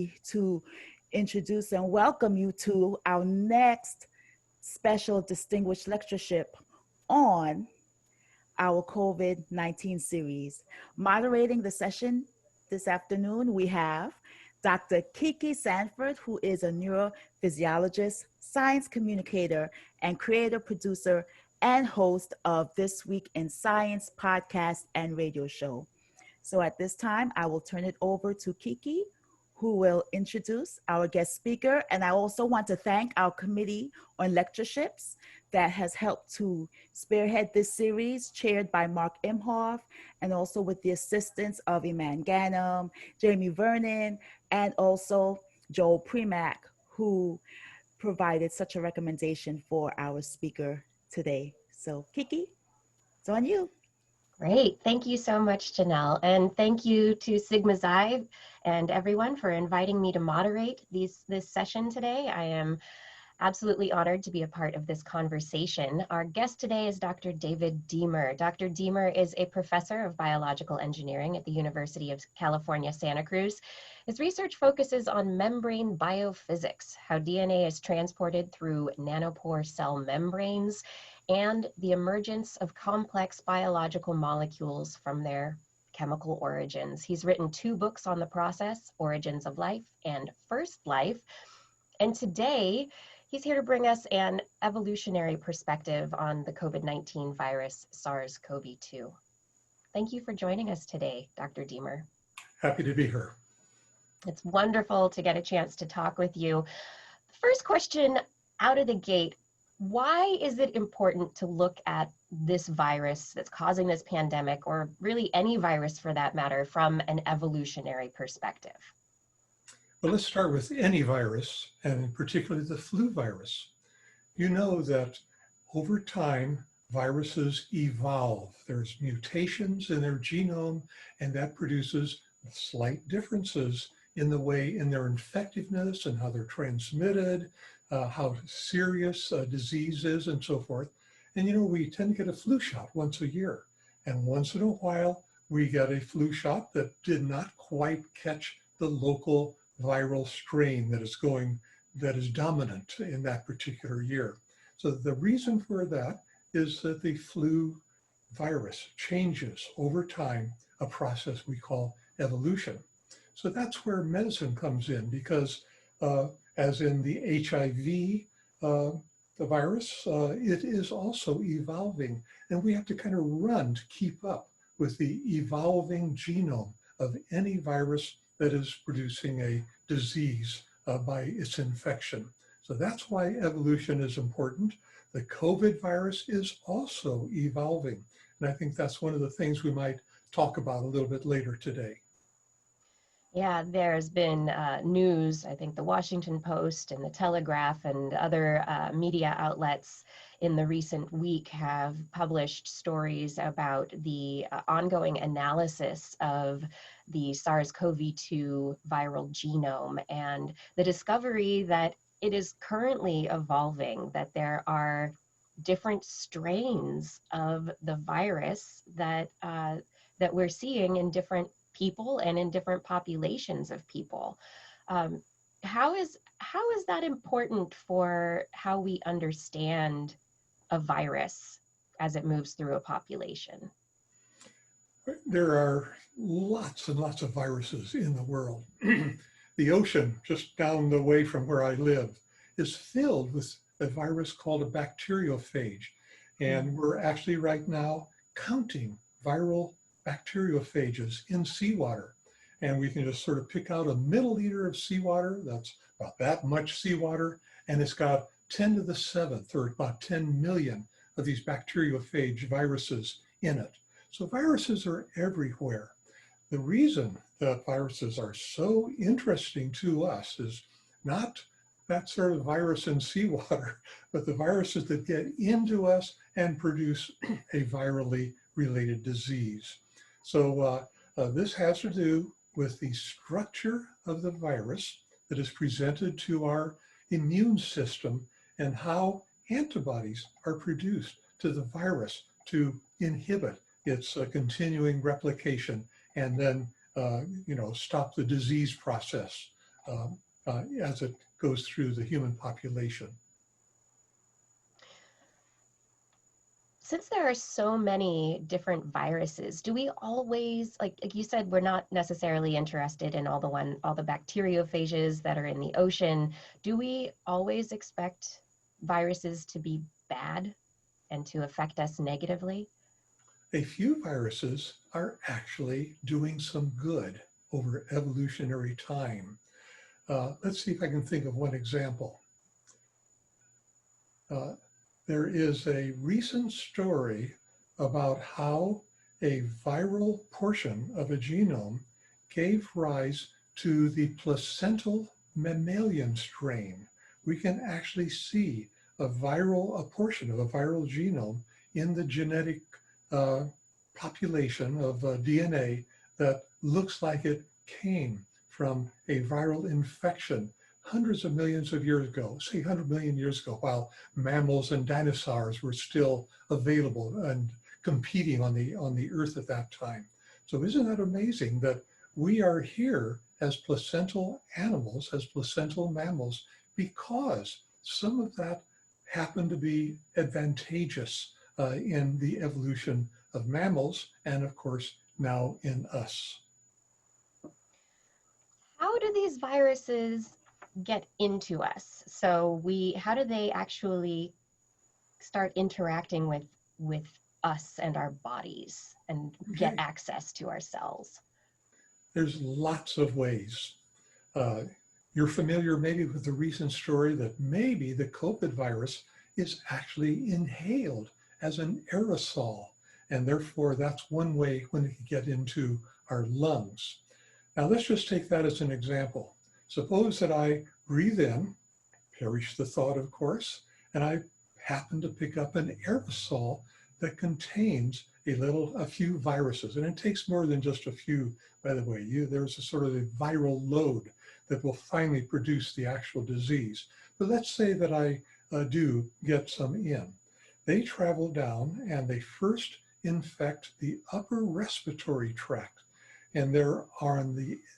happy to introduce and welcome you to our next special distinguished lectureship on our COVID-19 series. Moderating the session this afternoon, we have Dr. KiKi Sanford, who is a neurophysiologist, science communicator, and creator, producer, and host of This Week in Science podcast and radio show. So at this time, I will turn it over to KiKi, who will introduce our guest speaker. And I also want to thank our committee on lectureships that has helped to spearhead this series, chaired by Mark Imhoff, and also with the assistance of Iman Ganem, Jamie Vernon, and also Joel Premack, who provided such a recommendation for our speaker today. So KiKi, it's on you. Great. Thank you so much, Janelle. And thank you to Sigma Xi and everyone for inviting me to moderate this session today. I am absolutely honored to be a part of this conversation. Our guest today is Dr. David Deamer. Dr. Deamer is a professor of biological engineering at the University of California-Santa Cruz. His research focuses on membrane biophysics, how DNA is transported through nanopore cell membranes, and the emergence of complex biological molecules from their chemical origins. He's written 2 books on the process, Origins of Life and First Life. And today, he's here to bring us an evolutionary perspective on the COVID-19 virus, SARS-CoV-2. Thank you for joining us today, Dr. Deamer. Happy to be here. It's wonderful to get a chance to talk with you. First question out of the gate, why is it important to look at this virus that's causing this pandemic, or really any virus for that matter, from an evolutionary perspective? Well, let's start with any virus, and particularly the flu virus. You know that over time, viruses evolve. There's mutations in their genome, and that produces slight differences in the way in their infectiveness and how they're transmitted, how serious disease is, and so forth. And you know, we tend to get a flu shot once a year. And once in a while, we get a flu shot that did not quite catch the local viral strain that is dominant in that particular year. So the reason for that is that the flu virus changes over time, a process we call evolution. So that's where medicine comes in, because as in the HIV, the virus, it is also evolving, and we have to kind of run to keep up with the evolving genome of any virus that is producing a disease by its infection. So that's why evolution is important. The COVID virus is also evolving, and I think that's one of the things we might talk about a little bit later today. Yeah, there's been news, I think the Washington Post and the Telegraph and other media outlets in the recent week have published stories about the ongoing analysis of the SARS-CoV-2 viral genome and the discovery that it is currently evolving, that there are different strains of the virus that we're seeing in different people and in different populations of people. How is that important for how we understand a virus as it moves through a population? There are lots and lots of viruses in the world. The ocean just down the way from where I live is filled with a virus called a bacteriophage. And we're actually right now counting viral bacteriophages in seawater. And we can just sort of pick out a milliliter of seawater, that's about that much seawater, and it's got 10 to the 7th, or about 10 million of these bacteriophage viruses in it. So viruses are everywhere. The reason that viruses are so interesting to us is not that sort of virus in seawater, but the viruses that get into us and produce a virally related disease. So this has to do with the structure of the virus that is presented to our immune system and how antibodies are produced to the virus to inhibit its continuing replication and then stop the disease process as it goes through the human population. Since there are so many different viruses, do we always, like you said, we're not necessarily interested in all the bacteriophages that are in the ocean. Do we always expect viruses to be bad and to affect us negatively? A few viruses are actually doing some good over evolutionary time. Let's see if I can think of one example. There is a recent story about how a viral portion of a genome gave rise to the placental mammalian strain. We can actually see a portion of a viral genome in the genetic population of DNA that looks like it came from a viral infection hundreds of millions of years ago, say 100 million years ago, while mammals and dinosaurs were still available and competing on the earth at that time. So isn't that amazing that we are here as placental animals, as placental mammals, because some of that happened to be advantageous in the evolution of mammals and of course now in us. How do these viruses get into us? So how do they actually start interacting with us and our bodies and get access to our cells? There's lots of ways. You're familiar maybe with the recent story that maybe the COVID virus is actually inhaled as an aerosol, and therefore that's one way when it can get into our lungs. Now let's just take that as an example. Suppose that I breathe in, perish the thought of course, and I happen to pick up an aerosol that contains a few viruses. And it takes more than just a few, by the way. There's a sort of a viral load that will finally produce the actual disease. But let's say that I do get some in. They travel down and they first infect the upper respiratory tract. And there are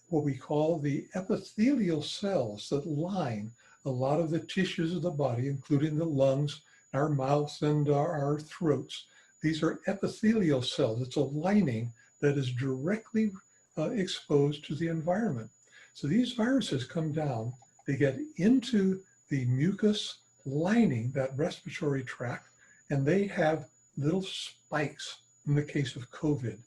what we call the epithelial cells that line a lot of the tissues of the body, including the lungs, our mouths, and our throats. These are epithelial cells. It's a lining that is directly exposed to the environment. So these viruses come down, they get into the mucus lining, that respiratory tract, and they have little spikes in the case of COVID.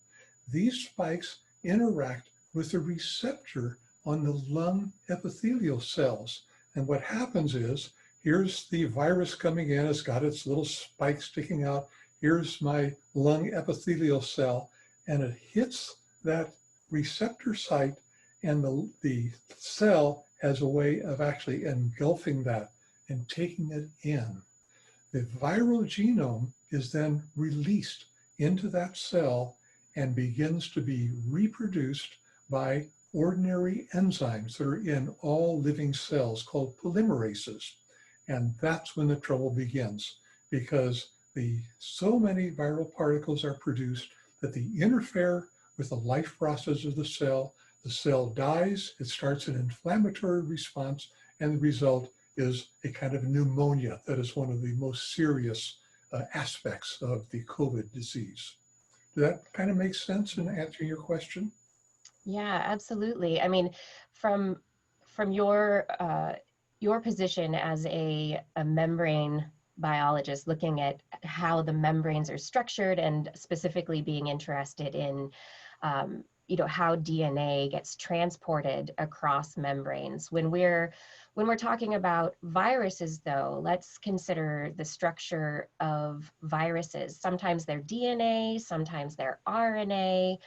These spikes interact with the receptor on the lung epithelial cells. And what happens is, here's the virus coming in, it's got its little spike sticking out. Here's my lung epithelial cell, and it hits that receptor site, and the cell has a way of actually engulfing that and taking it in. The viral genome is then released into that cell and begins to be reproduced by ordinary enzymes that are in all living cells called polymerases. And that's when the trouble begins, because so many viral particles are produced that they interfere with the life process of the cell. The cell dies, it starts an inflammatory response, and the result is a kind of pneumonia that is one of the most serious aspects of the COVID disease. Does that kind of make sense in answering your question? Yeah, absolutely. I mean, from your position as a membrane biologist, looking at how the membranes are structured and specifically being interested in how DNA gets transported across membranes. When we're talking about viruses, though, let's consider the structure of viruses. Sometimes they're DNA, sometimes they're RNA.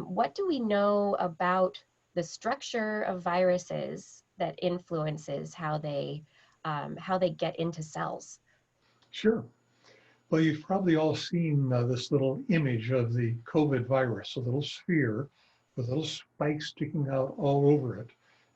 What do we know about the structure of viruses that influences how they get into cells? Sure. Well, you've probably all seen this little image of the COVID virus, a little sphere with little spikes sticking out all over it.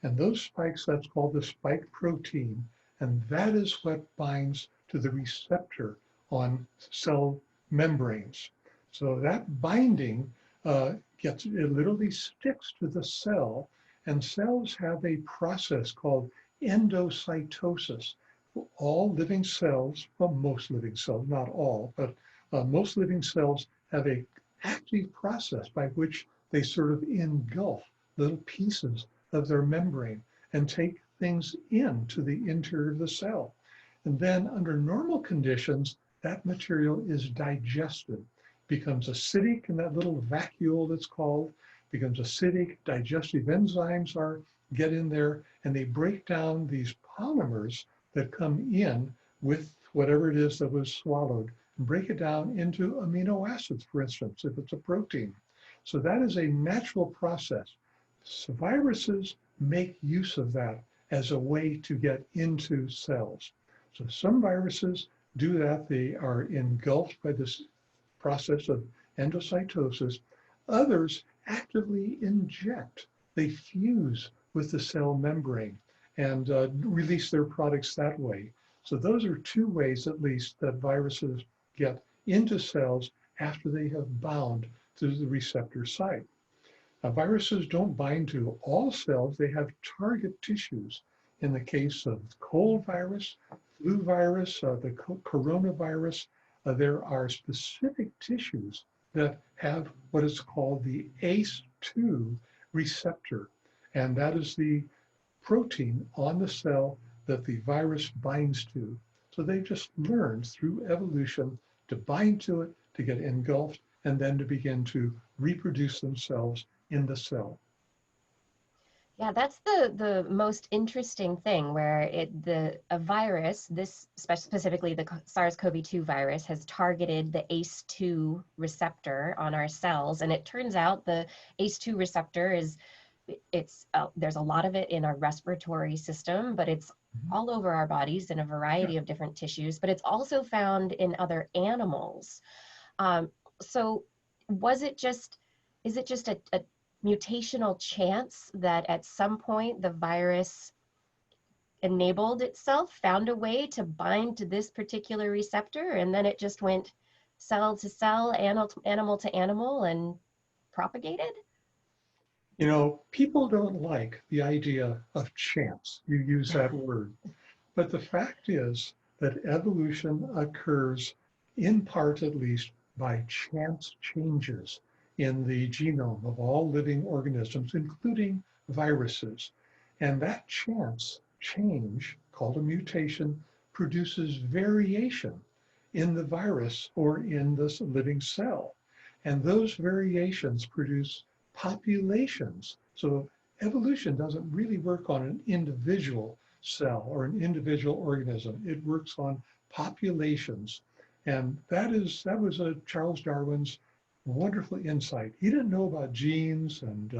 And those spikes, that's called the spike protein. And that is what binds to the receptor on cell membranes. So that binding it literally sticks to the cell. And cells have a process called endocytosis. All living cells, well, most living cells, not all, but most living cells have a active process by which they sort of engulf little pieces of their membrane and take things into the interior of the cell. And then under normal conditions, that material is digested, becomes acidic in that little vacuole that's called, becomes acidic, digestive enzymes get in there, and they break down these polymers that come in with whatever it is that was swallowed, and break it down into amino acids, for instance, if it's a protein. So that is a natural process. So viruses make use of that as a way to get into cells. So some viruses do that. They are engulfed by this process of endocytosis. Others actively inject. They fuse with the cell membrane and release their products that way. So those are two ways, at least, that viruses get into cells after they have bound to the receptor site. Viruses don't bind to all cells. They have target tissues. In the case of cold virus, flu virus, the coronavirus, there are specific tissues that have what is called the ACE2 receptor. And that is the protein on the cell that the virus binds to. So they've just learned through evolution to bind to it, to get engulfed, and then to begin to reproduce themselves in the cell. Yeah, that's the most interesting thing, where a virus, this specifically the SARS-CoV-2 virus, has targeted the ACE2 receptor on our cells, and it turns out the ACE2 receptor there's a lot of it in our respiratory system, but it's all over our bodies in a variety of different tissues, but it's also found in other animals. So is it just a mutational chance that at some point the virus enabled itself, found a way to bind to this particular receptor, and then it just went cell to cell, animal to animal, and propagated? You know, people don't like the idea of chance. You use that word. But the fact is that evolution occurs, in part at least, by chance changes in the genome of all living organisms, including viruses. And that chance change, called a mutation, produces variation in the virus or in this living cell. And those variations produce populations. So evolution doesn't really work on an individual cell or an individual organism. It works on populations. And that was Charles Darwin's wonderful insight. He didn't know about genes and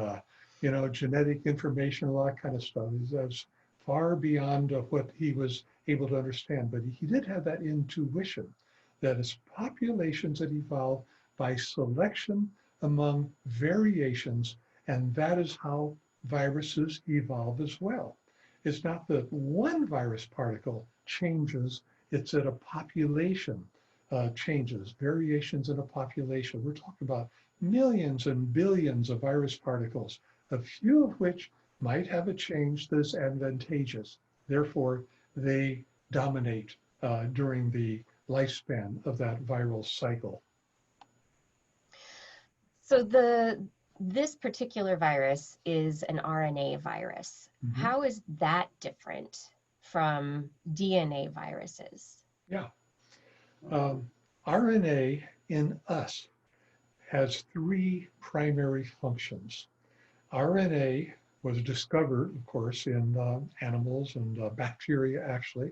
genetic information, all that kind of stuff. That's far beyond what he was able to understand. But he did have that intuition that it's populations that evolve by selection among variations, and that is how viruses evolve as well. It's not that one virus particle changes, it's that a population changes, variations in a population. We're talking about millions and billions of virus particles, a few of which might have a change that is advantageous. Therefore, they dominate during the lifespan of that viral cycle. So this particular virus is an RNA virus. Mm-hmm. How is that different from DNA viruses? Yeah. RNA in us has three primary functions. RNA was discovered, of course, in animals and bacteria, actually.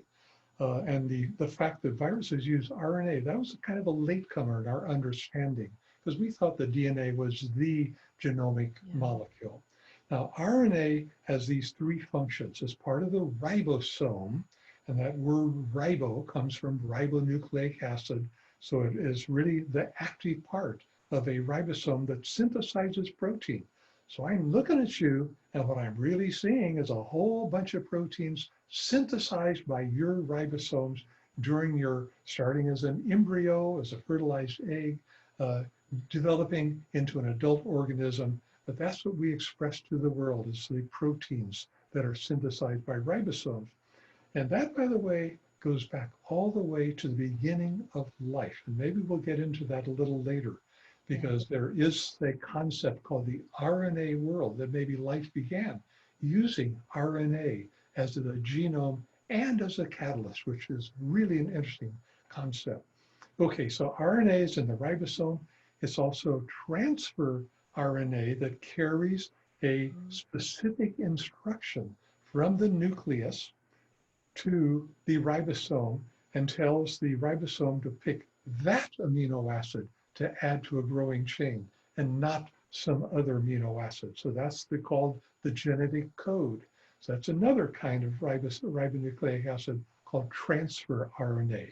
And the fact that viruses use RNA, that was kind of a latecomer in our understanding, because we thought the DNA was the genomic molecule. Now, RNA has these three functions as part of the ribosome, and that word ribo comes from ribonucleic acid, so it is really the active part of a ribosome that synthesizes protein. So I'm looking at you, and what I'm really seeing is a whole bunch of proteins synthesized by your ribosomes during your starting as an embryo, as a fertilized egg, developing into an adult organism But that's what we express to the world, is the proteins that are synthesized by ribosomes. And that, by the way, goes back all the way to the beginning of life. And maybe we'll get into that a little later, because there is a concept called the RNA world, that maybe life began using RNA as the genome and as a catalyst, which is really an interesting concept. Okay, so RNA is in the ribosome. It's also transfer RNA that carries a specific instruction from the nucleus to the ribosome and tells the ribosome to pick that amino acid to add to a growing chain and not some other amino acid. So that's called the genetic code. So that's another kind of ribonucleic acid called transfer RNA.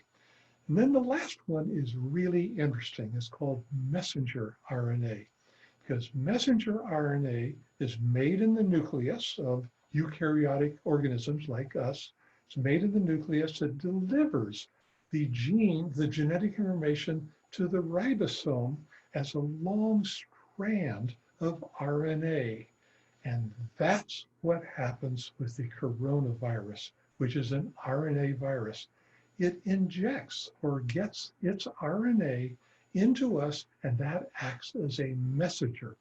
And then the last one is really interesting. It's called messenger RNA, because messenger RNA is made in the nucleus of eukaryotic organisms like us. It's made in the nucleus that delivers the genetic information to the ribosome as a long strand of RNA. And that's what happens with the coronavirus, which is an RNA virus. It injects or gets its RNA into us, and that acts as a messenger.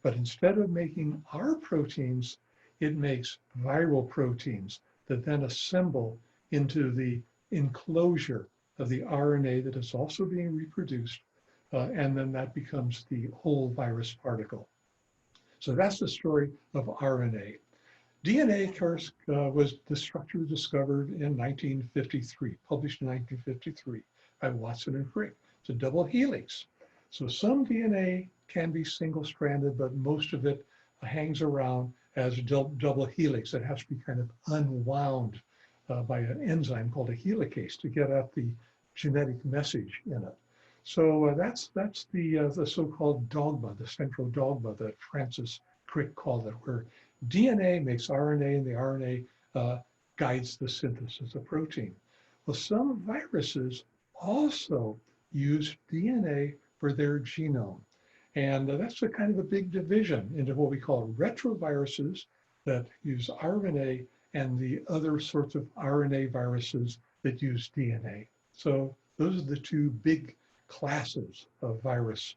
But instead of making our proteins, it makes viral proteins that then assemble into the enclosure of the RNA that is also being reproduced, and then that becomes the whole virus particle. So that's the story of RNA. DNA, of course, was the structure discovered in 1953, published in 1953 by Watson and Crick. It's a double helix. So some DNA can be single-stranded, but most of it hangs around as a double helix that has to be kind of unwound by an enzyme called a helicase to get at the genetic message in it. So that's the so-called dogma, the central dogma that Francis Crick called it, where DNA makes RNA and the RNA guides the synthesis of protein. Well, some viruses also use DNA for their genome. And that's a kind of a big division into what we call retroviruses that use RNA and the other sorts of RNA viruses that use DNA. So those are the two big classes of viruses.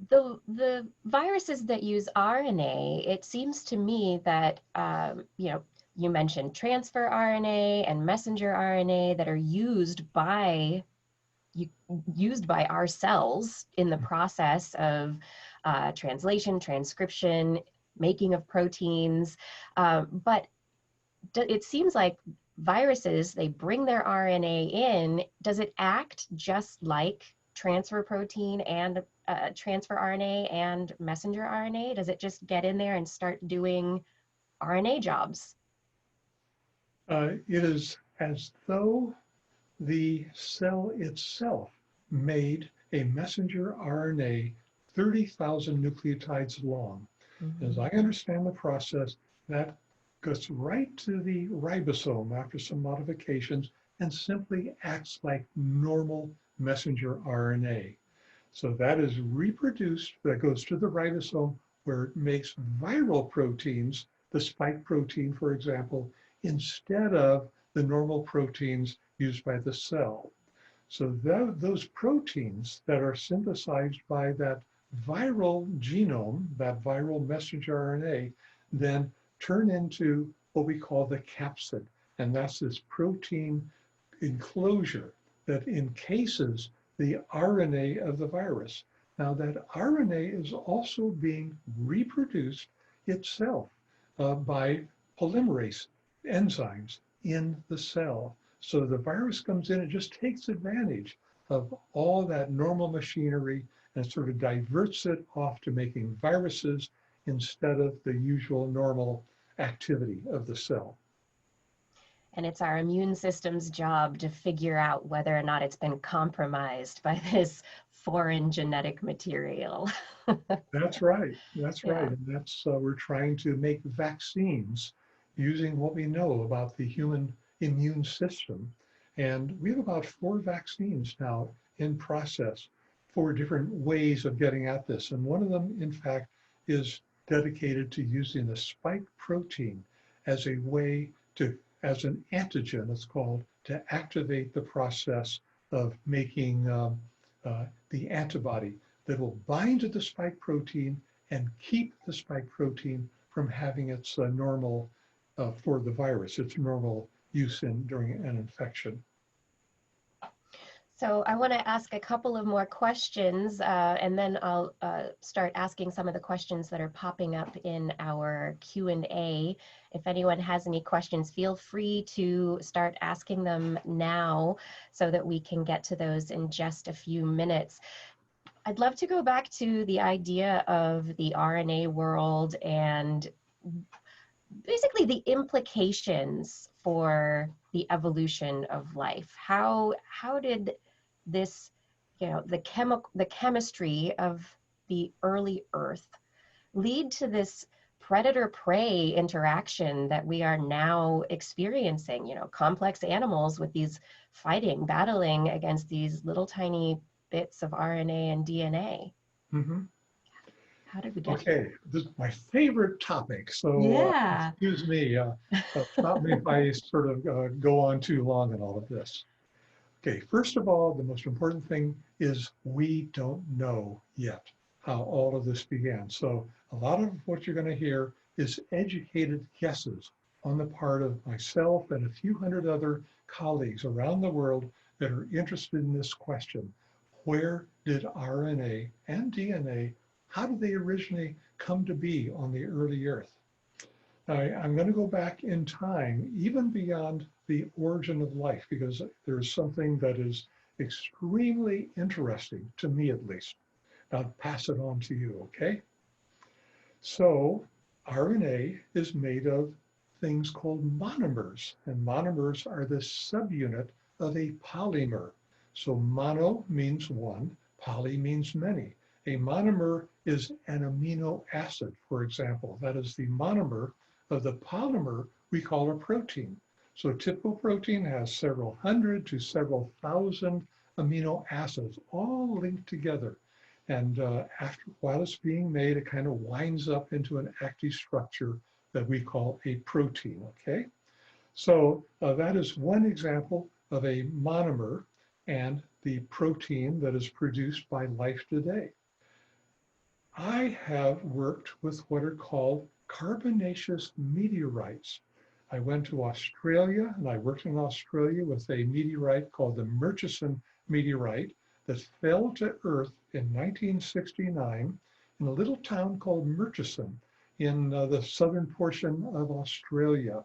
The viruses that use RNA, it seems to me that, you mentioned transfer RNA and messenger RNA that are used by our cells in the process of translation, transcription, making of proteins. But it seems like viruses, they bring their RNA in. Does it act just like transfer protein and transfer RNA and messenger RNA? Does it just get in there and start doing RNA jobs? It is as though the cell itself made a messenger RNA 30,000 nucleotides long. Mm-hmm. As I understand the process, that goes right to the ribosome after some modifications and simply acts like normal messenger RNA. So that is reproduced, that goes to the ribosome where it makes viral proteins, the spike protein, for example, instead of the normal proteins used by the cell. So those proteins that are synthesized by that viral genome, that viral messenger RNA, then turn into what we call the capsid. And that's this protein enclosure that encases the RNA of the virus. Now that RNA is also being reproduced itself by polymerase enzymes in the cell. So the virus comes in and just takes advantage of all that normal machinery and sort of diverts it off to making viruses instead of the usual normal activity of the cell. And it's our immune system's job to figure out whether or not it's been compromised by this foreign genetic material. That's right. That's right. And that's we're trying to make vaccines using what we know about the human immune system. And we have about 4 vaccines now in process 4 different ways of getting at this. And one of them, in fact, is dedicated to using the spike protein as a way to, as an antigen, it's called, to activate the process of making the antibody that will bind to the spike protein and keep the spike protein from having its normal, for the virus, its normal use during an infection. So I want to ask a couple of more questions, and then I'll start asking some of the questions that are popping up in our Q&A. If anyone has any questions, feel free to start asking them now so that we can get to those in just a few minutes. I'd love to go back to the idea of the RNA world and basically the implications for the evolution of life. How did this, the chemistry of the early Earth lead to this predator-prey interaction that we are now experiencing? Complex animals with these battling against these little tiny bits of RNA and DNA. Mm-hmm. How did we get here? This is my favorite topic. So yeah. Excuse me, stop me if I sort of go on too long in all of this. Okay, first of all, the most important thing is we don't know yet how all of this began. So a lot of what you're going to hear is educated guesses on the part of myself and a few hundred other colleagues around the world that are interested in this question. Where did RNA and DNA, how did they originally come to be on the early Earth? I'm going to go back in time, even beyond the origin of life, because there's something that is extremely interesting, to me at least. I'll pass it on to you, okay? So RNA is made of things called monomers, and monomers are the subunit of a polymer. So mono means one, poly means many. A monomer is an amino acid, for example. That is the monomer of the polymer we call a protein. So a typical protein has several hundred to several thousand amino acids all linked together. And while it's being made, it kind of winds up into an active structure that we call a protein, okay? So that is one example of a monomer and the protein that is produced by life today. I have worked with what are called carbonaceous meteorites. I went to Australia and I worked in Australia with a meteorite called the Murchison meteorite that fell to Earth in 1969 in a little town called Murchison in the southern portion of Australia.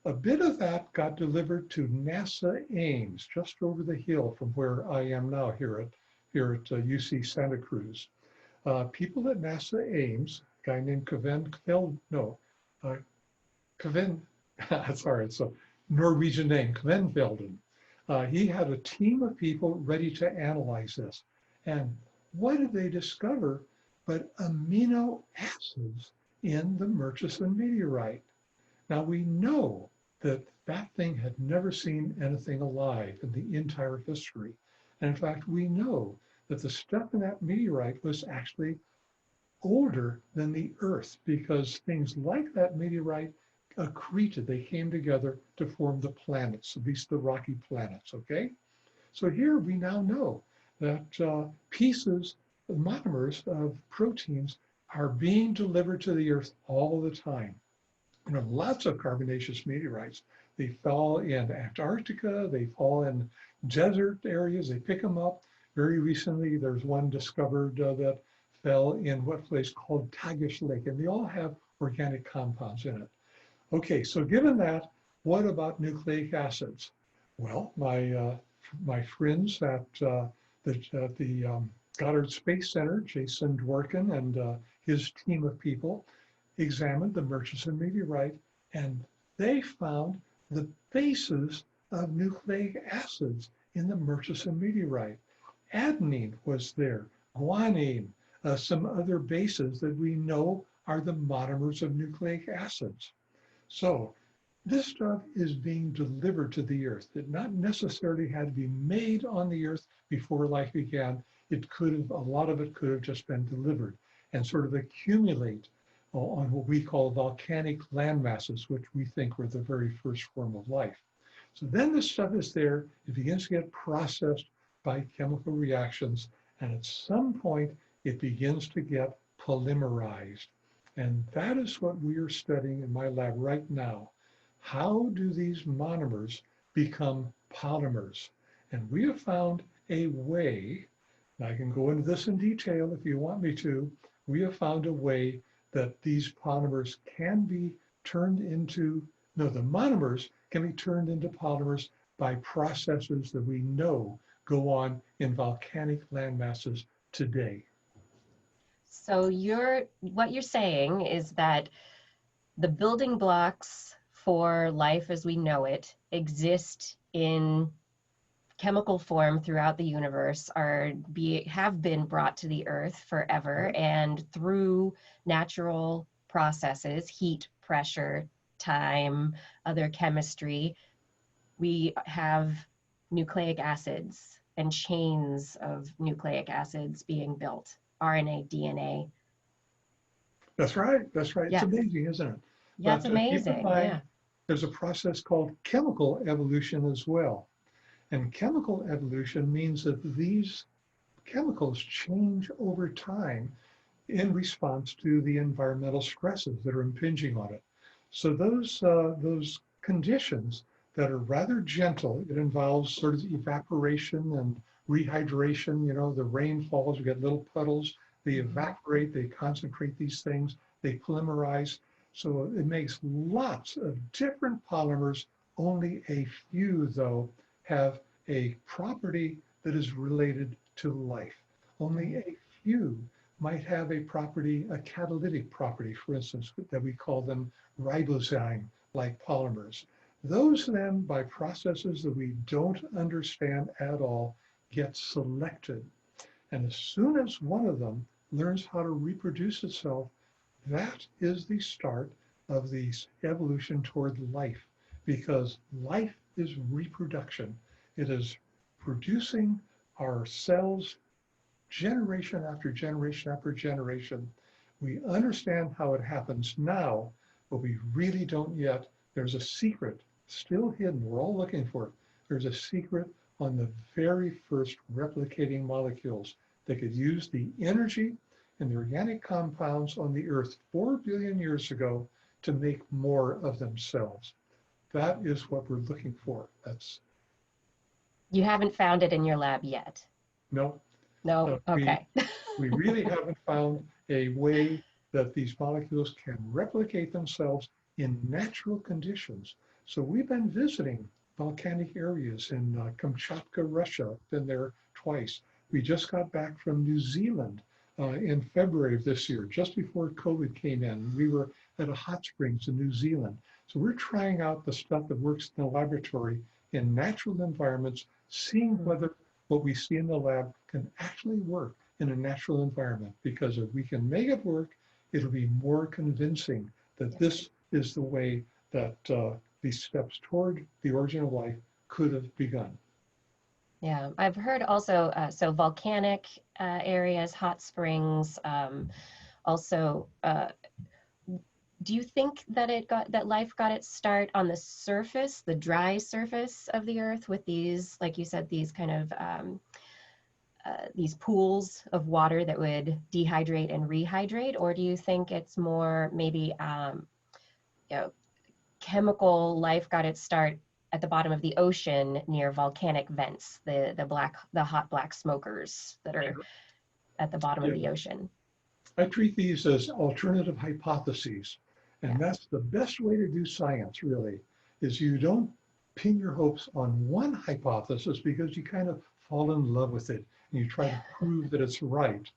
A bit of that got delivered to NASA Ames, just over the hill from where I am now here at UC Santa Cruz. People at NASA Ames, a guy named Kevin, sorry, it's a Norwegian name, Kevin Velden. He had a team of people ready to analyze this. And what did they discover but amino acids in the Murchison meteorite? Now we know that that thing had never seen anything alive in the entire history. And in fact, we know that the stuff in that meteorite was actually older than the Earth, because things like that meteorite accreted, they came together to form the planets, at least the rocky planets, okay? So here we now know that pieces, monomers of proteins are being delivered to the Earth all the time. Lots of carbonaceous meteorites. They fall in Antarctica, they fall in desert areas, they pick them up. Very recently, there's one discovered that fell in what place called Tagish Lake, and they all have organic compounds in it. Okay, so given that, what about nucleic acids? Well, my friends at the Goddard Space Center, Jason Dworkin and his team of people, examined the Murchison meteorite, and they found the bases of nucleic acids in the Murchison meteorite. Adenine was there, guanine, some other bases that we know are the monomers of nucleic acids. So this stuff is being delivered to the Earth. It not necessarily had to be made on the Earth before life began. it could have, a lot of it could have just been delivered and sort of accumulate on what we call volcanic land masses, which we think were the very first form of life. So then this stuff is there, it begins to get processed by chemical reactions, and at some point it begins to get polymerized. And that is what we are studying in my lab right now. How do these monomers become polymers? And we have found a way, and I can go into this in detail if you want me to, we have found a way that these polymers can be turned into, no, the monomers can be turned into polymers by processes that we know go on in volcanic land masses today. So what you're saying is that the building blocks for life as we know it exist in chemical form throughout the universe, have been brought to the earth forever, and through natural processes, heat, pressure, time, other chemistry, we have nucleic acids and chains of nucleic acids being built, RNA, DNA. That's right, that's right. Yeah. It's amazing, isn't it? Yeah, it's amazing. Keep in mind, Yeah. there's a process called chemical evolution as well. And chemical evolution means that these chemicals change over time in response to the environmental stresses that are impinging on it. So those conditions that are rather gentle, it involves sort of evaporation and rehydration. You know, the rain falls, we get little puddles, they evaporate, they concentrate these things, they polymerize. So it makes lots of different polymers. Only a few, though, have a property that is related to life. Only a few might have a property, a catalytic property, for instance, that we call them ribozyme-like polymers. Those then, by processes that we don't understand at all, get selected. And as soon as one of them learns how to reproduce itself, that is the start of the evolution toward life, because life is reproduction. It is producing our cells generation after generation after generation. We understand how it happens now, but we really don't yet. There's a secret still hidden. We're all looking for it. There's a secret on the very first replicating molecules that could use the energy and the organic compounds on the earth 4 billion years ago to make more of themselves. That is what we're looking for. You haven't found it in your lab yet? No. No, okay. We really haven't found a way that these molecules can replicate themselves in natural conditions. So we've been visiting volcanic areas in Kamchatka, Russia. Been there twice. We just got back from New Zealand in February of this year, just before COVID came in. We were at a hot springs in New Zealand. So we're trying out the stuff that works in the laboratory in natural environments, seeing whether what we see in the lab can actually work in a natural environment. Because if we can make it work, it'll be more convincing that this is the way that these steps toward the origin of life could have begun. Yeah, I've heard also, so volcanic areas, hot springs, also, do you think that life got its start on the surface, the dry surface of the earth with these, like you said, these kind of, these pools of water that would dehydrate and rehydrate? Or do you think it's more maybe, you know, chemical life got its start at the bottom of the ocean near volcanic vents, the hot black smokers that are at the bottom of the ocean? I treat these as alternative hypotheses. And that's the best way to do science, really, is you don't pin your hopes on one hypothesis because you kind of fall in love with it and you try to prove that it's right.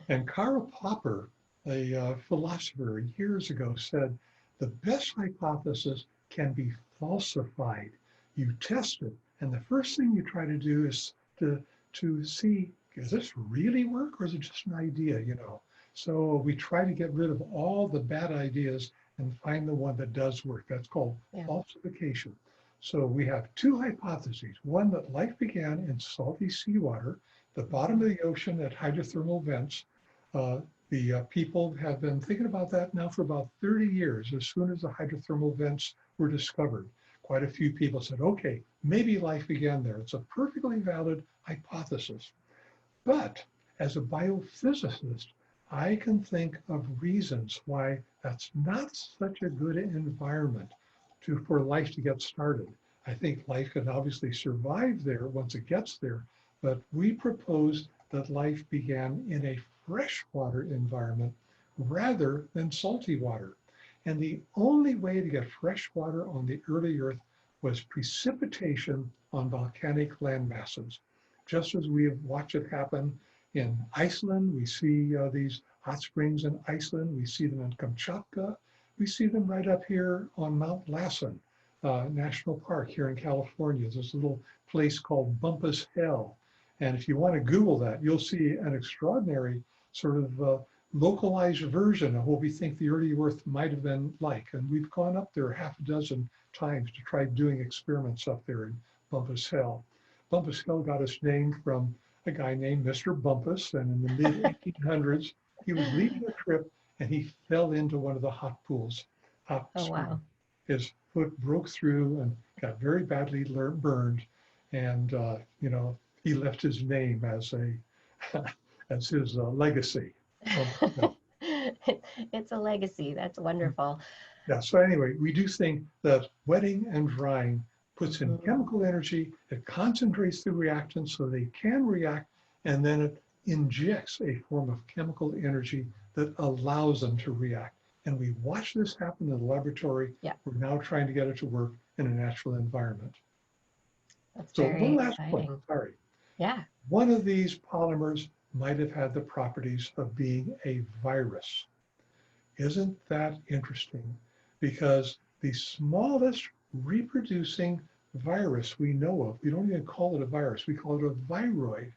And Karl Popper, a philosopher years ago, said, the best hypothesis can be falsified. You test it, and the first thing you try to do is to see, does this really work or is it just an idea, you know? So we try to get rid of all the bad ideas and find the one that does work. That's called falsification. So we have two hypotheses. One, that life began in salty seawater The bottom of the ocean at hydrothermal vents, the people have been thinking about that now for about 30 years. As soon as the hydrothermal vents were discovered, quite a few people said, okay, maybe life began there. It's a perfectly valid hypothesis. But as a biophysicist, I can think of reasons why that's not such a good environment for life to get started. I think life can obviously survive there once it gets there, but we proposed that life began in a freshwater environment rather than salty water. And the only way to get fresh water on the early Earth was precipitation on volcanic land masses. Just as we have watched it happen in Iceland, we see these hot springs in Iceland, we see them in Kamchatka, we see them right up here on Mount Lassen National Park here in California. There's a little place called Bumpus Hell. And if you want to Google that, you'll see an extraordinary sort of localized version of what we think the early Earth might have been like. And we've gone up there half a dozen times to try doing experiments up there in Bumpus Hell. Bumpus Hill got its name from a guy named Mr. Bumpus, and in the mid-1800s, he was leading a trip and he fell into one of the hot pools. Oh, wow. His foot broke through and got very badly burned, and you know, he left his name as as his legacy. No. It's a legacy. That's wonderful. Yeah. So anyway, we do think that wetting and drying puts in chemical energy, it concentrates the reactants so they can react, and then it injects a form of chemical energy that allows them to react. And we watch this happen in the laboratory. Yeah. We're now trying to get it to work in a natural environment. That's So very one last exciting. point, sorry. Yeah. One of these polymers might have had the properties of being a virus. Isn't that interesting? Because the smallest reproducing virus we know of, we don't even call it a virus, we call it a viroid,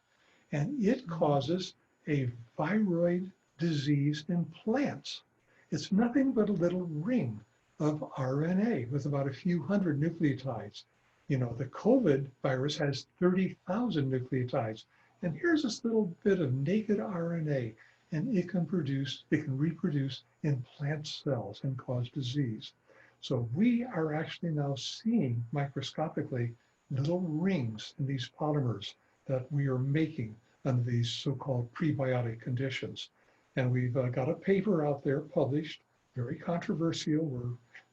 and it causes a viroid disease in plants. It's nothing but a little ring of RNA with about a few hundred nucleotides. You know, the COVID virus has 30,000 nucleotides, and here's this little bit of naked RNA, and it can reproduce in plant cells and cause disease. So we are actually now seeing microscopically little rings in these polymers that we are making under these so-called prebiotic conditions. And we've got a paper out there published, very controversial, where,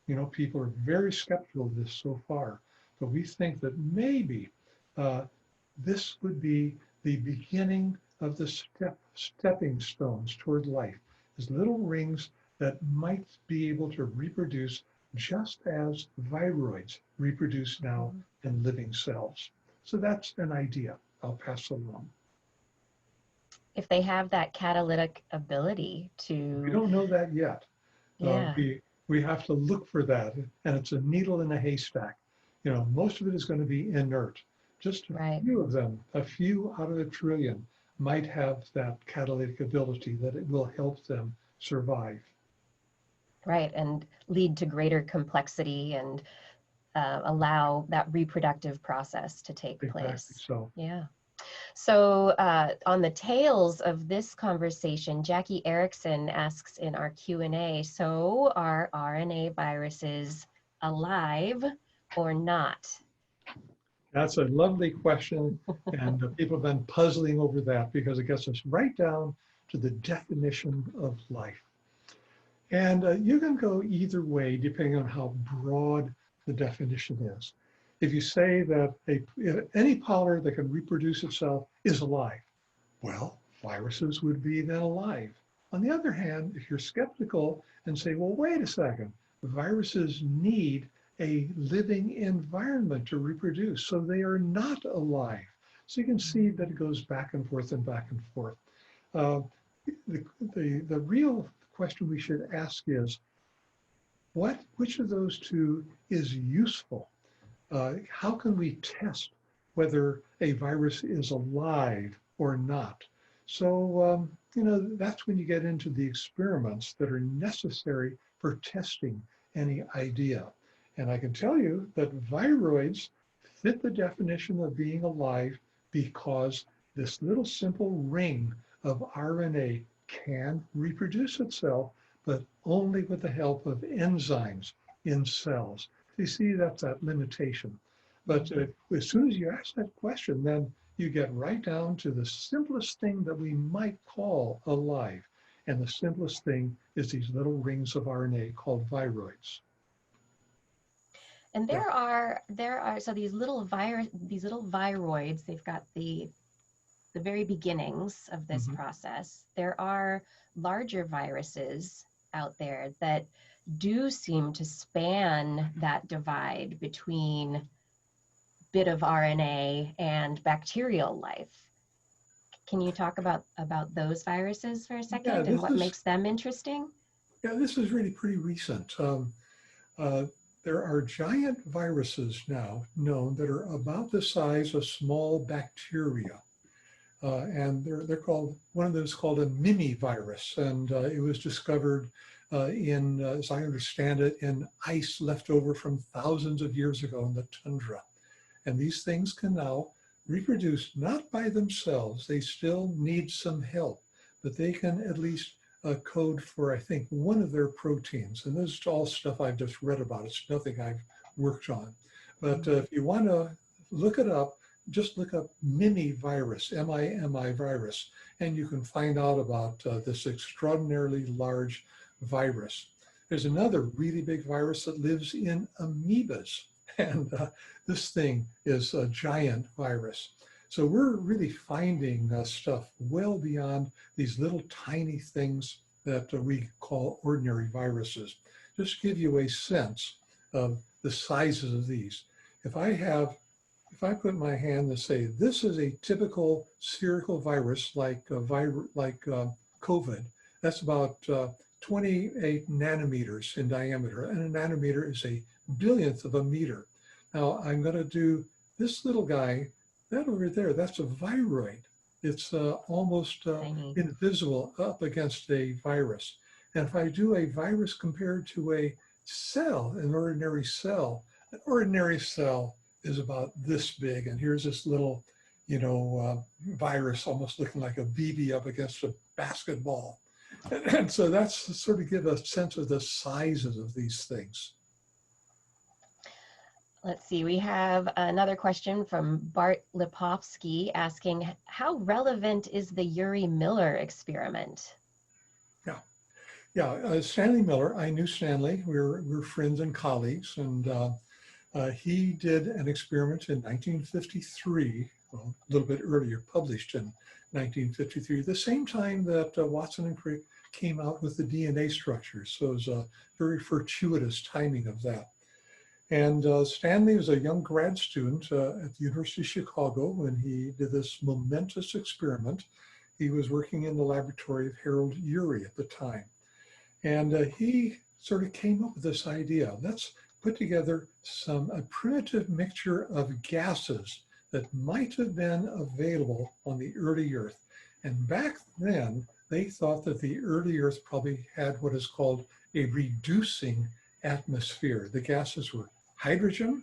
you know, people are very skeptical of this so far. But we think that maybe this would be the beginning of the stepping stones toward life, as little rings that might be able to reproduce just as viroids reproduce now in living cells. So that's an idea. I'll pass along. If they have that catalytic ability to... We don't know that yet. Yeah. We have to look for that, and it's a needle in a haystack. You know, most of it is going to be inert. Just a few of them, a few out of a trillion, might have that catalytic ability that it will help them survive. Right, and lead to greater complexity and allow that reproductive process to take place. So. Yeah. So on the tails of this conversation, Jackie Erickson asks in our Q&A, so are RNA viruses alive or not? That's a lovely question, and people have been puzzling over that because it gets us right down to the definition of life. And you can go either way depending on how broad the definition is. If you say that any polymer that can reproduce itself is alive, well, viruses would be then alive. On the other hand, if you're skeptical and say, well, wait a second, viruses need a living environment to reproduce, so they are not alive. So you can see that it goes back and forth and back and forth. The real question we should ask is, which of those two is useful? How can we test whether a virus is alive or not? So, you know, that's when you get into the experiments that are necessary for testing any idea. And I can tell you that viroids fit the definition of being alive because this little simple ring of RNA can reproduce itself, but only with the help of enzymes in cells. You see, that's that limitation. But as soon as you ask that question, then you get right down to the simplest thing that we might call alive. And the simplest thing is these little rings of RNA called viroids. And there are so these little viroids, they've got the very beginnings of this process. There are larger viruses out there that do seem to span that divide between bit of RNA and bacterial life. Can you talk about those viruses for a second and what makes them interesting? Yeah, this is really pretty recent. There are giant viruses now known that are about the size of small bacteria. And they're called, one of those is called a mini virus. And it was discovered in, as I understand it, in ice left over from thousands of years ago in the tundra. And these things can now reproduce not by themselves. They still need some help, but they can at least code for, I think, one of their proteins. And this is all stuff I've just read about. It's nothing I've worked on. But if you want to look it up, just look up mini virus, M-I-M-I virus, and you can find out about this extraordinarily large virus. There's another really big virus that lives in amoebas, and this thing is a giant virus. So we're really finding stuff well beyond these little tiny things that we call ordinary viruses. Just to give you a sense of the sizes of these. If I put my hand and say, this is a typical spherical virus like COVID, that's about 28 nanometers in diameter, and a nanometer is a billionth of a meter. Now I'm going to do this little guy, that over there, that's a viroid. It's almost invisible up against a virus. And if I do a virus compared to a cell, an ordinary cell is about this big. And here's this little, virus almost looking like a BB up against a basketball. And so that's to sort of give a sense of the sizes of these things. Let's see, we have another question from Bart Lipovsky asking, how relevant is the Yuri Miller experiment? Yeah, Stanley Miller, I knew Stanley, we're friends and colleagues, and he did an experiment in 1953, well, a little bit earlier, published in 1953, the same time that Watson and Crick came out with the DNA structures. So it was a very fortuitous timing of that. And Stanley was a young grad student at the University of Chicago when he did this momentous experiment. He was working in the laboratory of Harold Urey at the time. And he sort of came up with this idea. Let's put together a primitive mixture of gases that might have been available on the early Earth. And back then, they thought that the early Earth probably had what is called a reducing atmosphere. The gases were hydrogen,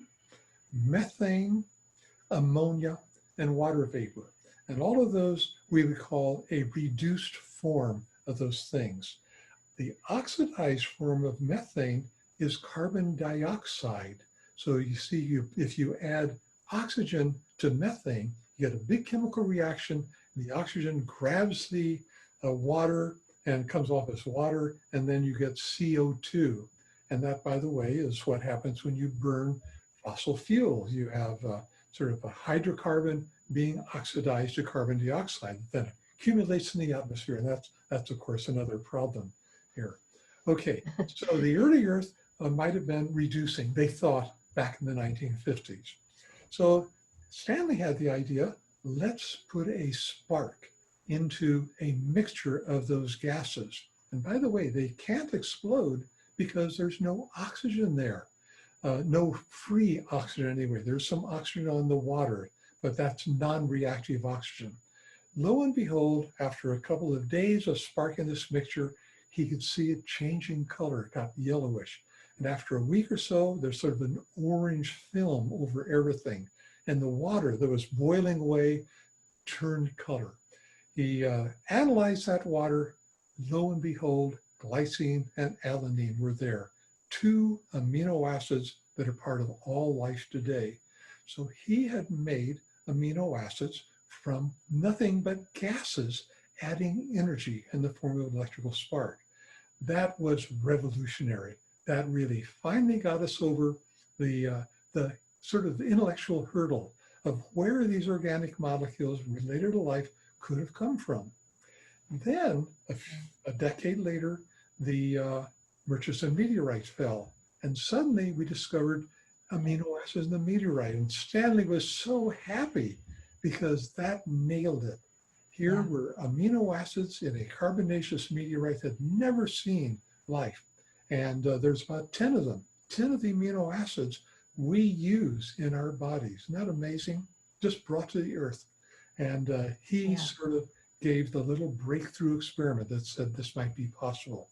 methane, ammonia, and water vapor. And all of those we would call a reduced form of those things. The oxidized form of methane is carbon dioxide. So you see, if you add oxygen to methane, you get a big chemical reaction. The oxygen grabs the water and comes off as water, and then you get CO2. And that, by the way, is what happens when you burn fossil fuels. You have sort of a hydrocarbon being oxidized to carbon dioxide that then accumulates in the atmosphere. And that's of course, another problem here. Okay, so the early Earth might have been reducing, they thought, back in the 1950s. So Stanley had the idea, let's put a spark into a mixture of those gases. And by the way, they can't explode because there's no oxygen there, no free oxygen anyway. There's some oxygen on the water, but that's non-reactive oxygen. Lo and behold, after a couple of days of sparking this mixture, he could see it changing color, it got yellowish. And after a week or so, there's sort of an orange film over everything. And the water that was boiling away turned color. He analyzed that water. Lo and behold, glycine and alanine were there, 2 amino acids that are part of all life today. So he had made amino acids from nothing but gases adding energy in the form of an electrical spark. That was revolutionary. That really finally got us over the sort of intellectual hurdle of where these organic molecules related to life could have come from. Then a decade later, the Murchison meteorite fell, and suddenly we discovered amino acids in the meteorite. And Stanley was so happy because that nailed it. Here were amino acids in a carbonaceous meteorite that had never seen life. And there's about 10 of them, 10 of the amino acids we use in our bodies. Isn't that amazing? Just brought to the earth. And he sort of gave the little breakthrough experiment that said this might be possible.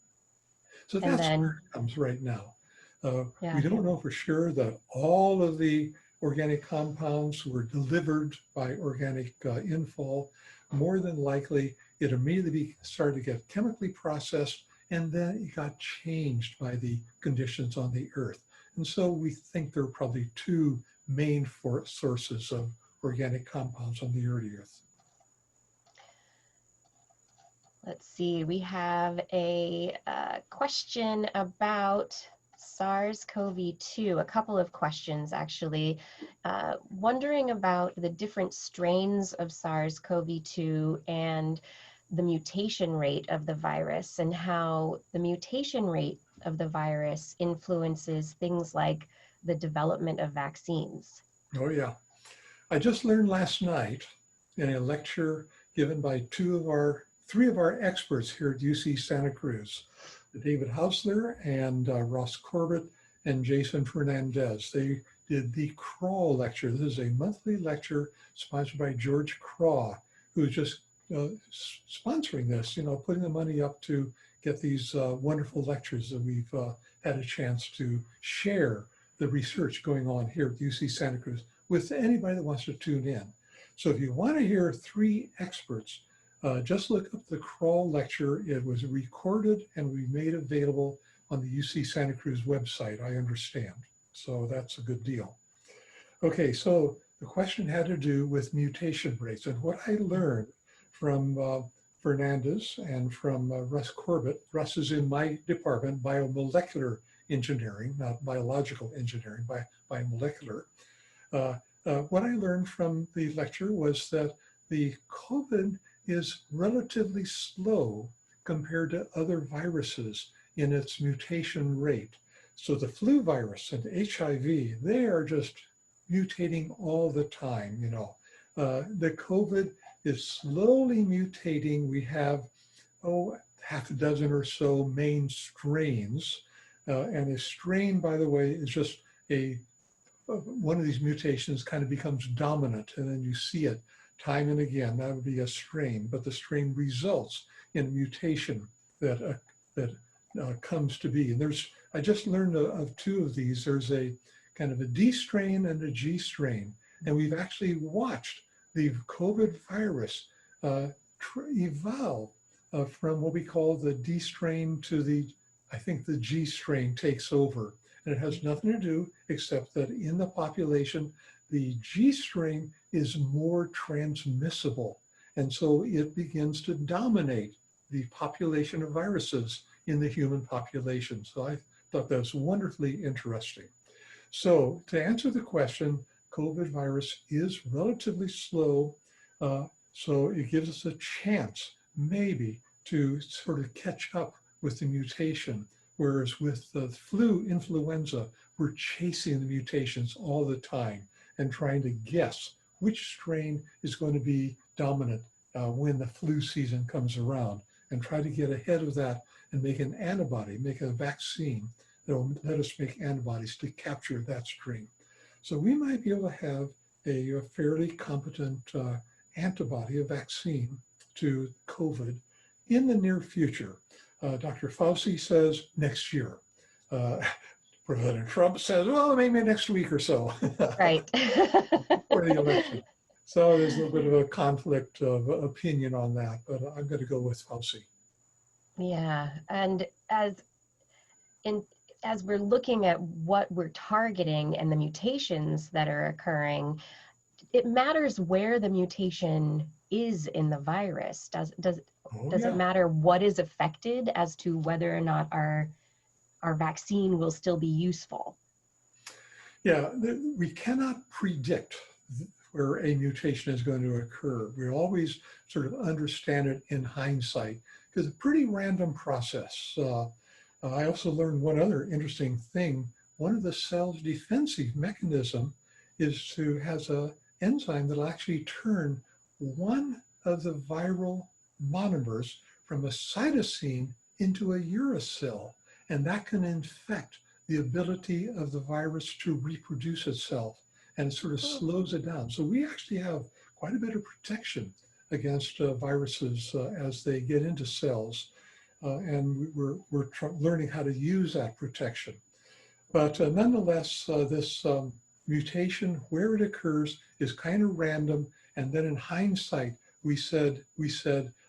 So that's where it comes right now. We don't know for sure that all of the organic compounds were delivered by organic infall. More than likely, it immediately started to get chemically processed, and then it got changed by the conditions on the earth. And so we think there are probably 2 main sources of organic compounds on the earth. Let's see, we have a question about SARS-CoV-2, a couple of questions actually, wondering about the different strains of SARS-CoV-2 and the mutation rate of the virus and how the mutation rate of the virus influences things like the development of vaccines. Oh yeah. I just learned last night in a lecture given by 3 of our experts here at UC Santa Cruz, David Hausler and Ross Corbett and Jason Fernandez. They did the Craw lecture. This is a monthly lecture sponsored by George Craw, who's just sponsoring this, putting the money up to get these wonderful lectures that we've had a chance to share the research going on here at UC Santa Cruz with anybody that wants to tune in. So if you want to hear 3 experts, just look up the Craw lecture. It was recorded and we made available on the UC Santa Cruz website, I understand. So that's a good deal. Okay, so the question had to do with mutation rates. And what I learned from Fernandez and from Russ Corbett, Russ is in my department, biomolecular engineering, not biological engineering, biomolecular. What I learned from the lecture was that the COVID is relatively slow compared to other viruses in its mutation rate. So the flu virus and HIV, they are just mutating all the time, The COVID is slowly mutating. We have, half a dozen or so main strains. And a strain, by the way, is just one of these mutations kind of becomes dominant, and then you see it time and again. That would be a strain, but the strain results in a mutation that comes to be. And I just learned of 2 of these. There's a kind of a D strain and a G strain, and we've actually watched the COVID virus evolve from what we call the D strain to I think the G strain takes over. And it has nothing to do except that in the population, the G strain is more transmissible. And so it begins to dominate the population of viruses in the human population. So I thought that was wonderfully interesting. So to answer the question, COVID virus is relatively slow. So it gives us a chance maybe to sort of catch up with the mutation. Whereas with the flu influenza, we're chasing the mutations all the time and trying to guess which strain is going to be dominant when the flu season comes around, and try to get ahead of that and make an antibody, make a vaccine that will let us make antibodies to capture that strain. So we might be able to have a fairly competent antibody, a vaccine to COVID in the near future. Dr. Fauci says next year. President Trump says, well, maybe next week or so. Right. For the election. So there's a little bit of a conflict of opinion on that, but I'm going to go with Fauci. Yeah, and as we're looking at what we're targeting and the mutations that are occurring, it matters where the mutation is in the virus. Does it matter what is affected as to whether or not our vaccine will still be useful? Yeah, we cannot predict where a mutation is going to occur. We always sort of understand it in hindsight because it's a pretty random process. I also learned one other interesting thing. One of the cell's defensive mechanism is has an enzyme that'll actually turn one of the viral monomers from a cytosine into a uracil, and that can infect the ability of the virus to reproduce itself, and it sort of slows it down. So we actually have quite a bit of protection against viruses as they get into cells, and we're learning how to use that protection. But nonetheless, this mutation, where it occurs, is kind of random. And then in hindsight, we said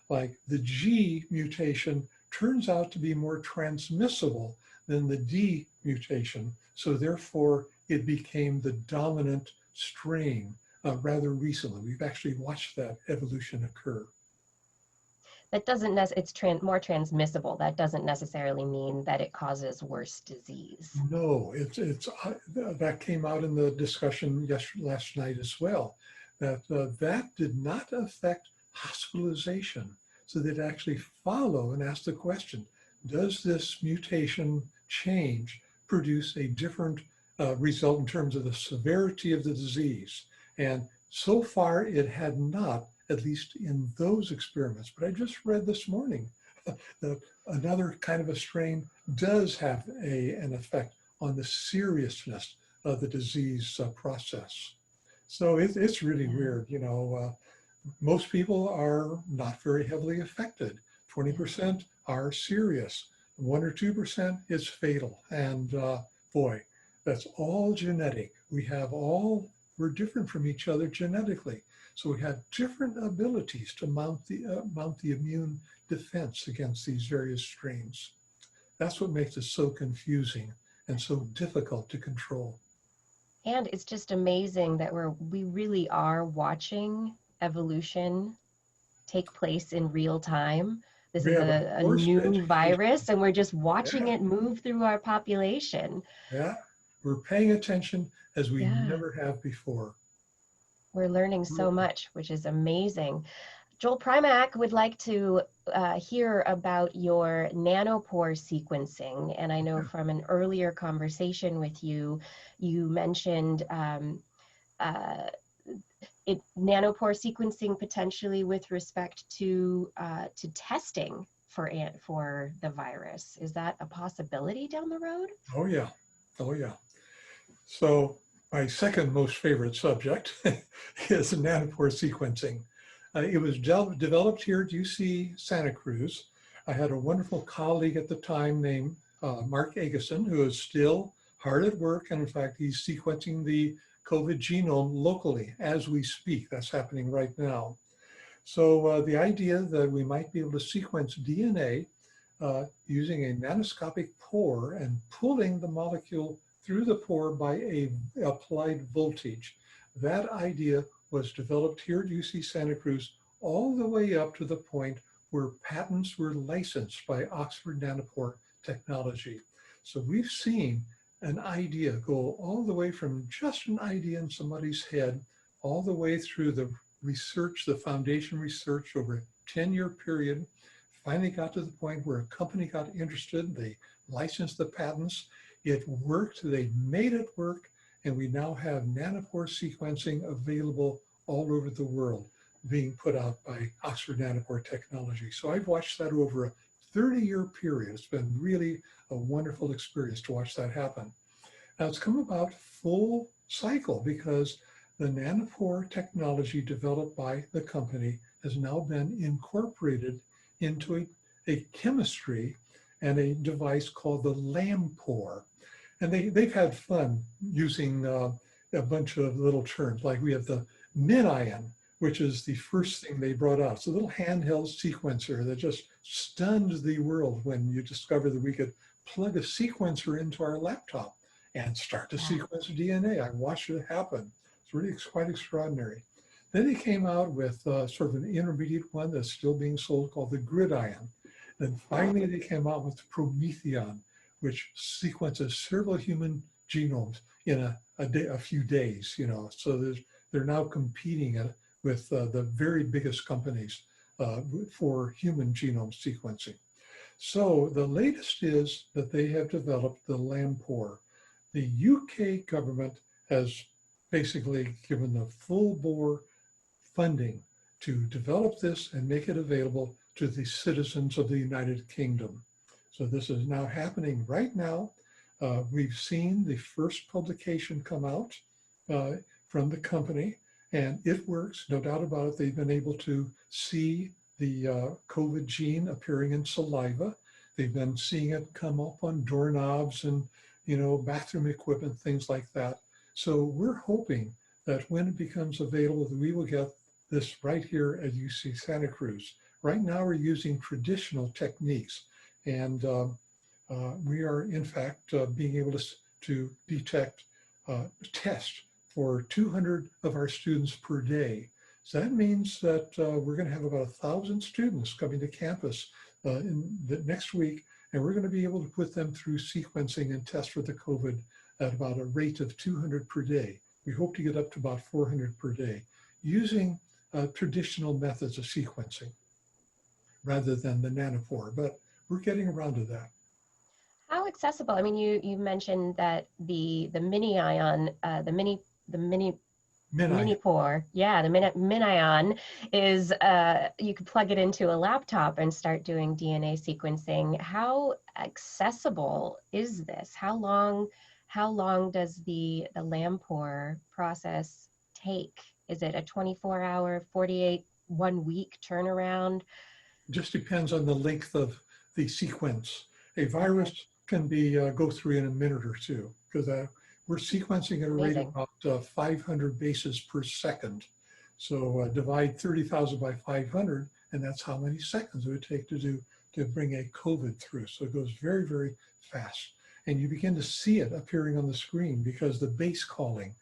like the G mutation turns out to be more transmissible than the D mutation. So therefore, it became the dominant strain rather recently. We've actually watched that evolution occur. That doesn't it's more transmissible. That doesn't necessarily mean that it causes worse disease. No, that came out in the discussion last night as well, that that did not affect hospitalization. So they'd actually follow and ask the question, does this mutation change produce a different result in terms of the severity of the disease? And so far it had not, at least in those experiments. But I just read this morning that another kind of a strain does have an effect on the seriousness of the disease process. So it's really weird. You know, most people are not very heavily affected. 20% are serious. 1 or 2% is fatal. And boy, that's all genetic. We're different from each other genetically. So we have different abilities to mount the immune defense against these various strains. That's what makes it so confusing and so difficult to control. And it's just amazing that we really are watching evolution take place in real time. This is a new virus, and we're just watching it move through our population. Yeah, we're paying attention as we never have before. We're learning so much, which is amazing. Joel Primack would like to hear about your nanopore sequencing. And I know from an earlier conversation with you, you mentioned nanopore sequencing potentially with respect to testing for the virus. Is that a possibility down the road? Oh yeah, oh yeah. So my second most favorite subject is nanopore sequencing. It was developed here at UC Santa Cruz. I had a wonderful colleague at the time named Mark Agason, who is still hard at work. And in fact, he's sequencing the COVID genome locally as we speak. That's happening right now. So the idea that we might be able to sequence DNA using a nanoscopic pore and pulling the molecule through the pore by a applied voltage. That idea was developed here at UC Santa Cruz all the way up to the point where patents were licensed by Oxford Nanopore technology. So we've seen an idea go all the way from just an idea in somebody's head, all the way through the research, the foundation research over a 10-year period, finally got to the point where a company got interested, they licensed the patents, it worked, they made it work, and we now have nanopore sequencing available all over the world being put out by Oxford Nanopore technology. So I've watched that over a 30-year period. It's been really a wonderful experience to watch that happen. Now it's come about full cycle because the nanopore technology developed by the company has now been incorporated into a chemistry and a device called the Lampore. And they've had fun using a bunch of little terms, like we have the MinION, which is the first thing they brought out. It's a little handheld sequencer that just stunned the world when you discovered that we could plug a sequencer into our laptop and start to sequence DNA. I watched it happen. It's really quite extraordinary. Then they came out with sort of an intermediate one that's still being sold called the GridION. Then finally they came out with Prometheon, which sequences several human genomes in a few days, you know. So they're now competing with the very biggest companies for human genome sequencing. So the latest is that they have developed the Nanopore. The UK government has basically given the full bore funding to develop this and make it available to the citizens of the United Kingdom. So this is now happening right now. We've seen the first publication come out from the company, and it works, no doubt about it. They've been able to see the COVID gene appearing in saliva. They've been seeing it come up on doorknobs and, you know, bathroom equipment, things like that. So we're hoping that when it becomes available, that we will get this right here at UC Santa Cruz. Right now we're using traditional techniques, and we are in fact being able to detect, test for 200 of our students per day. So that means that we're going to have about 1,000 students coming to campus in the next week, and we're going to be able to put them through sequencing and test for the COVID at about a rate of 200 per day. We hope to get up to about 400 per day using traditional methods of sequencing rather than the Nanopore, but we're getting around to that. How accessible? I mean, you mentioned that the MinION, the Nanopore, yeah, the MinION is you could plug it into a laptop and start doing DNA sequencing. How accessible is this? How long does the Nanopore process take? Is it a 24-hour, 48, 1 week turnaround? Just depends on the length of the sequence. A virus can be go through in a minute or two, because we're sequencing at a rate of about 500 bases per second. So divide 30,000 by 500, and that's how many seconds it would take to bring a COVID through. So it goes very, very fast. And you begin to see it appearing on the screen because the base calling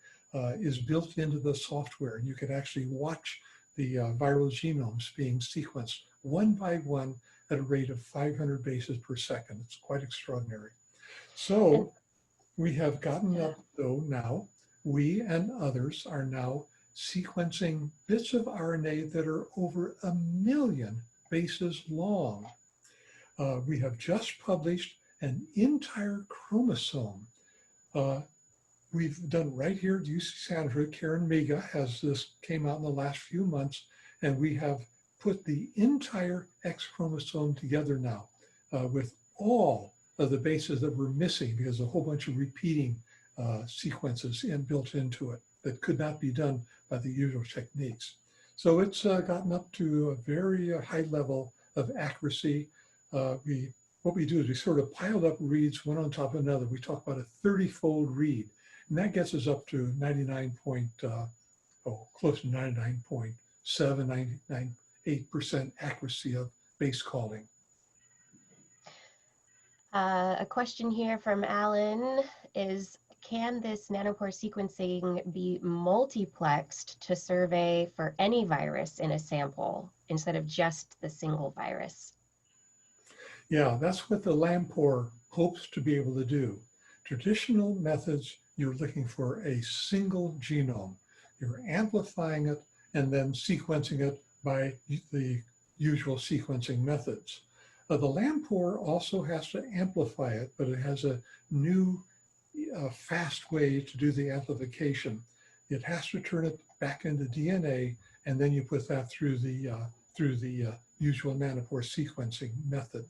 is built into the software. You can actually watch the viral genomes being sequenced one by one at a rate of 500 bases per second. It's quite extraordinary. So we have gotten up, though, now. We and others are now sequencing bits of RNA that are over 1 million bases long. We have just published an entire chromosome. We've done right here at UC Santa Cruz. Karen Miga has this, came out in the last few months, and we have put the entire X chromosome together now with all of the bases that were missing because a whole bunch of repeating sequences built into it that could not be done by the usual techniques. So it's gotten up to a very high level of accuracy. What we do is we sort of piled up reads one on top of another. We talk about a 30-fold read, and that gets us up to 99 point, close to 99.7, 99.8% accuracy of base calling. A question here from Alan is, can this Nanopore sequencing be multiplexed to survey for any virus in a sample instead of just the single virus? Yeah, that's what the Nanopore hopes to be able to do. Traditional methods, you're looking for a single genome. You're amplifying it and then sequencing it by the usual sequencing methods. The Nanopore also has to amplify it, but it has a new fast way to do the amplification. It has to turn it back into DNA, and then you put that through the usual Nanopore sequencing method.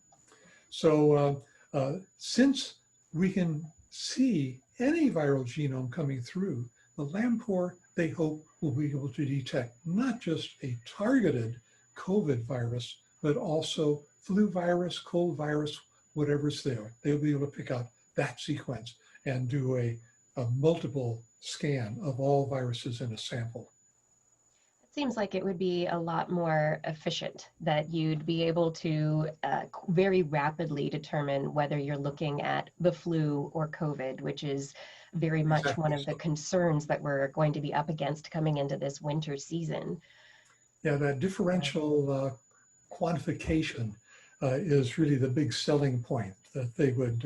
So since we can see any viral genome coming through, the Nanopore, they hope, will be able to detect not just a targeted COVID virus, but also flu virus, cold virus, whatever's there. They'll be able to pick out that sequence and do a multiple scan of all viruses in a sample. seems like it would be a lot more efficient, that you'd be able to very rapidly determine whether you're looking at the flu or COVID, which is very much one of the concerns that we're going to be up against coming into this winter season. Yeah, that differential quantification is really the big selling point that they would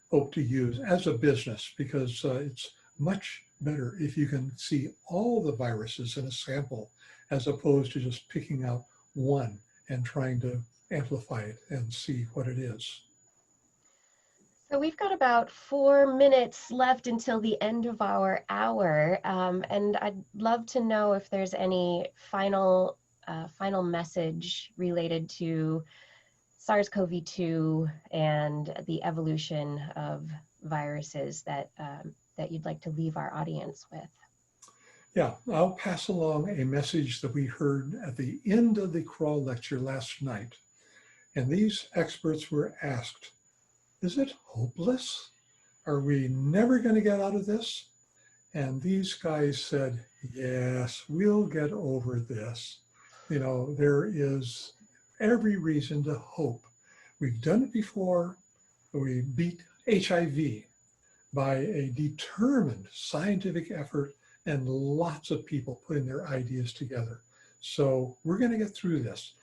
hope to use as a business, because it's much better if you can see all the viruses in a sample as opposed to just picking out one and trying to amplify it and see what it is. So we've got about 4 minutes left until the end of our hour, and I'd love to know if there's any final message related to SARS-CoV-2 and the evolution of viruses that that you'd like to leave our audience with. Yeah, I'll pass along a message that we heard at the end of the crawl lecture last night. And these experts were asked, is it hopeless? Are we never going to get out of this? And these guys said, yes, we'll get over this. You know, there is every reason to hope. We've done it before. We beat HIV by a determined scientific effort and lots of people putting their ideas together. So we're going to get through this.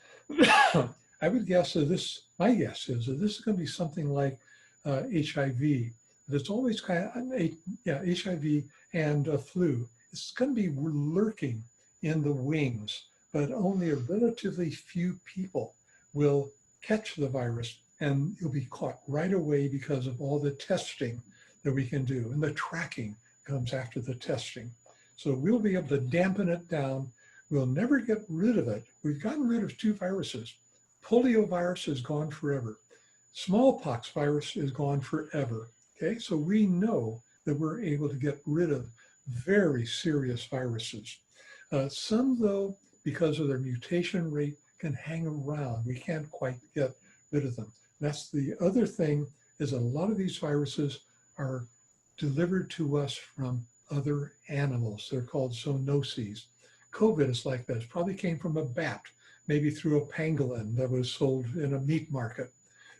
I would guess that my guess is that this is going to be something like HIV. That's always kind of, HIV and flu. It's going to be lurking in the wings, but only a relatively few people will catch the virus, and you'll be caught right away because of all the testing that we can do, and the tracking comes after the testing. So we'll be able to dampen it down. We'll never get rid of it. We've gotten rid of 2 viruses. Polio virus is gone forever. Smallpox virus is gone forever. Okay, so we know that we're able to get rid of very serious viruses. Some, though, because of their mutation rate, can hang around. We can't quite get rid of them. That's the other thing, is a lot of these viruses are delivered to us from other animals. They're called zoonoses. COVID is like that. It probably came from a bat, maybe through a pangolin that was sold in a meat market.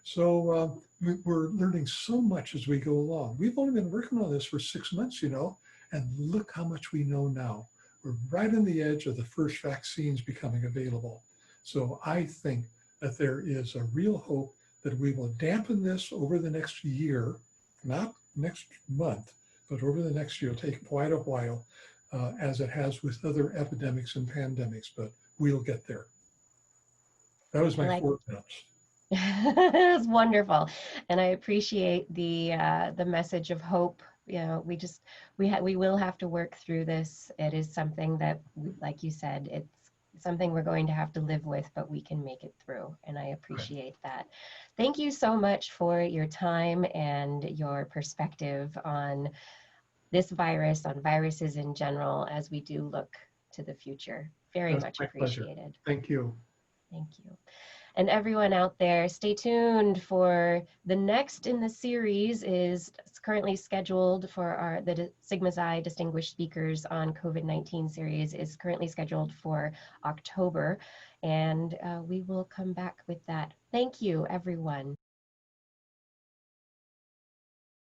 So we're learning so much as we go along. We've only been working on this for 6 months, you know, and look how much we know now. We're right on the edge of the first vaccines becoming available. So I think that there is a real hope that we will dampen this over the next year, not next month, but over the next year. It'll take quite a while, as it has with other epidemics and pandemics, but we'll get there. That was my 4 minutes. It was wonderful, and I appreciate the message of hope. You know, we will have to work through this. It is something that, like you said, it's something we're going to have to live with, but we can make it through, and I appreciate that. Thank you so much for your time and your perspective on this virus, on viruses in general, as we do look to the future. Very much appreciated. Pleasure. Thank you. Thank you. And everyone out there, stay tuned for the next in the series. Is currently scheduled for the Sigma Xi Distinguished Speakers on COVID-19 series is currently scheduled for October, and we will come back with that. Thank you, everyone.